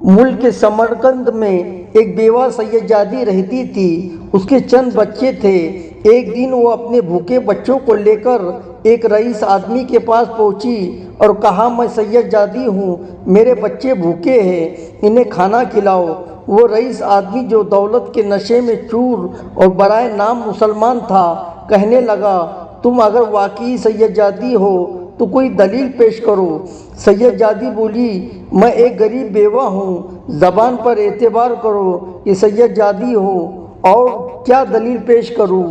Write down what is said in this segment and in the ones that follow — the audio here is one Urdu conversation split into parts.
ملک کے سمرقند میں ایک بیوہ سیدجادی رہتی تھی۔ اس کے چند بچے تھے۔ ایک دن وہ اپنے بھوکے بچوں کو لے کر ایک رئیس آدمی کے پاس پہنچی اور کہا، میں سیدجادی ہوں، میرے بچے بھوکے ہیں، انہیں کھانا کھلاؤ۔ وہ رئیس آدمی، جو دولت کے نشے میں چور اور برائے نام مسلمان تھا، کہنے لگا، تم اگر واقعی سیدجادی ہو تو کوئی دلیل پیش کرو۔ سیدجادی بولی، میں ایک غریب بیوہ ہوں، زبان پر اعتبار کرو کہ سیدجادی ہوں، اور کیا دلیل پیش کروں؟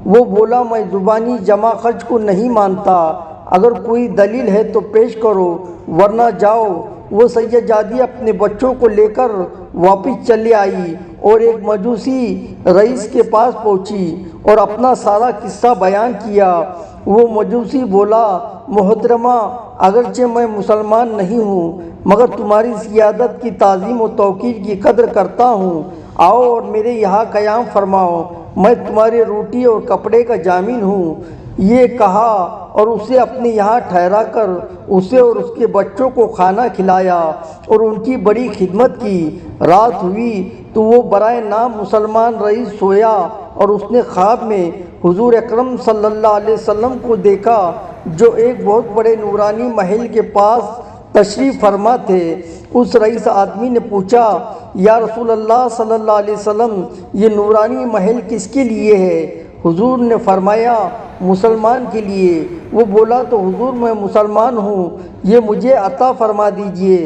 وہ بولا، میں زبانی جمع خرچ کو نہیں مانتا، اگر کوئی دلیل ہے تو پیش کرو ورنہ جاؤ۔ وہ سیدجادی اپنے بچوں کو لے کر واپس چلی آئی اور ایک مجوسی رئیس کے پاس پہنچی اور اپنا سارا قصہ بیان کیا۔ وہ مجوسی بولا، محترمہ، اگرچہ میں مسلمان نہیں ہوں مگر تمہاری سیادت کی تعظیم و توقیر کی قدر کرتا ہوں، آؤ اور میرے یہاں قیام فرماؤ، میں تمہاری روٹی اور کپڑے کا ضامن ہوں۔ یہ کہا اور اسے اپنے یہاں ٹھہرا کر اسے اور اس کے بچوں کو کھانا کھلایا اور ان کی بڑی خدمت کی۔ رات ہوئی تو وہ برائے نام مسلمان رئیس سویا اور اس نے خواب میں حضور اکرم صلی اللہ علیہ وسلم کو دیکھا، جو ایک بہت بڑے نورانی محل کے پاس تشریف فرما تھے۔ اس رئیس آدمی نے پوچھا، یا رسول اللہ صلی اللہ علیہ وسلم، یہ نورانی محل کس کے لیے ہے؟ حضور نے فرمایا، مسلمان کے لیے۔ وہ بولا، تو حضور میں مسلمان ہوں، یہ مجھے عطا فرما دیجئے۔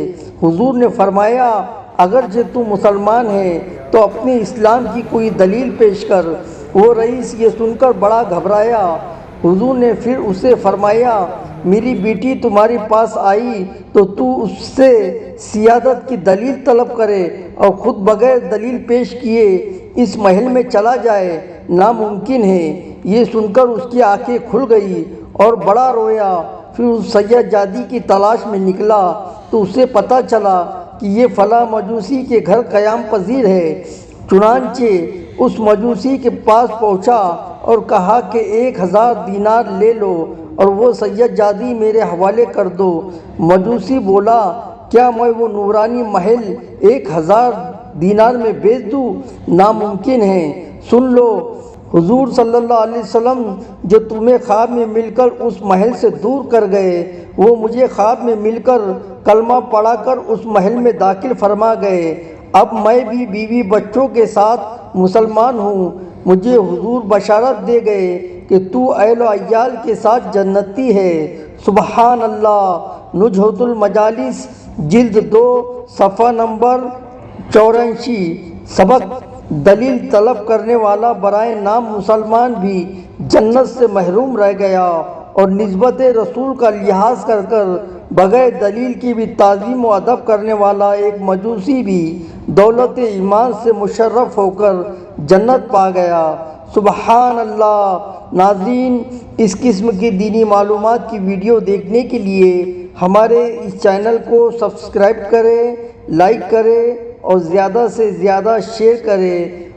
حضور نے فرمایا، اگرچہ تو مسلمان ہے تو اپنے اسلام کی کوئی دلیل پیش کر۔ وہ رئیس یہ سن کر بڑا گھبرایا۔ حضور نے پھر اسے فرمایا، میری بیٹی تمہارے پاس آئی تو اس سے سیادت کی دلیل طلب کرے اور خود بغیر دلیل پیش کیے اس محل میں چلا جائے، ناممکن ہے۔ یہ سن کر اس کی آنکھیں کھل گئی اور بڑا رویا۔ پھر اس سیدجادی کی تلاش میں نکلا تو اسے پتہ چلا کہ یہ فلاں مجوسی کے گھر قیام پذیر ہے۔ چنانچہ اس مجوسی کے پاس پہنچا اور کہا کہ 1000 دینار لے لو اور وہ سیدجادی میرے حوالے کر دو۔ مجوسی بولا، کیا میں وہ نورانی محل 1000 دینار میں بیچ دوں؟ ناممکن ہے۔ سن لو، حضور صلی اللہ علیہ وسلم جو تمہیں خواب میں مل کر اس محل سے دور کر گئے، وہ مجھے خواب میں مل کر کلمہ پڑھا کر اس محل میں داخل فرما گئے۔ اب میں بھی بیوی بچوں کے ساتھ مسلمان ہوں۔ مجھے حضور بشارت دے گئے کہ تو اہل و عیال کے ساتھ جنتی ہے۔ سبحان اللہ۔ نزہۃ المجالس، جلد 2، صفحہ نمبر 84۔ سبق: دلیل طلب کرنے والا برائے نام مسلمان بھی جنت سے محروم رہ گیا، اور نسبت رسول کا لحاظ کر کر بغیر دلیل کی بھی تعظیم و ادب کرنے والا ایک مجوسی بھی دولت ایمان سے مشرف ہو کر جنت پا گیا۔ سبحان اللہ۔ ناظرین، اس قسم کی دینی معلومات کی ویڈیو دیکھنے کے لیے ہمارے اس چینل کو سبسکرائب کریں، لائک کریں اور زیادہ سے زیادہ شیئر کریں۔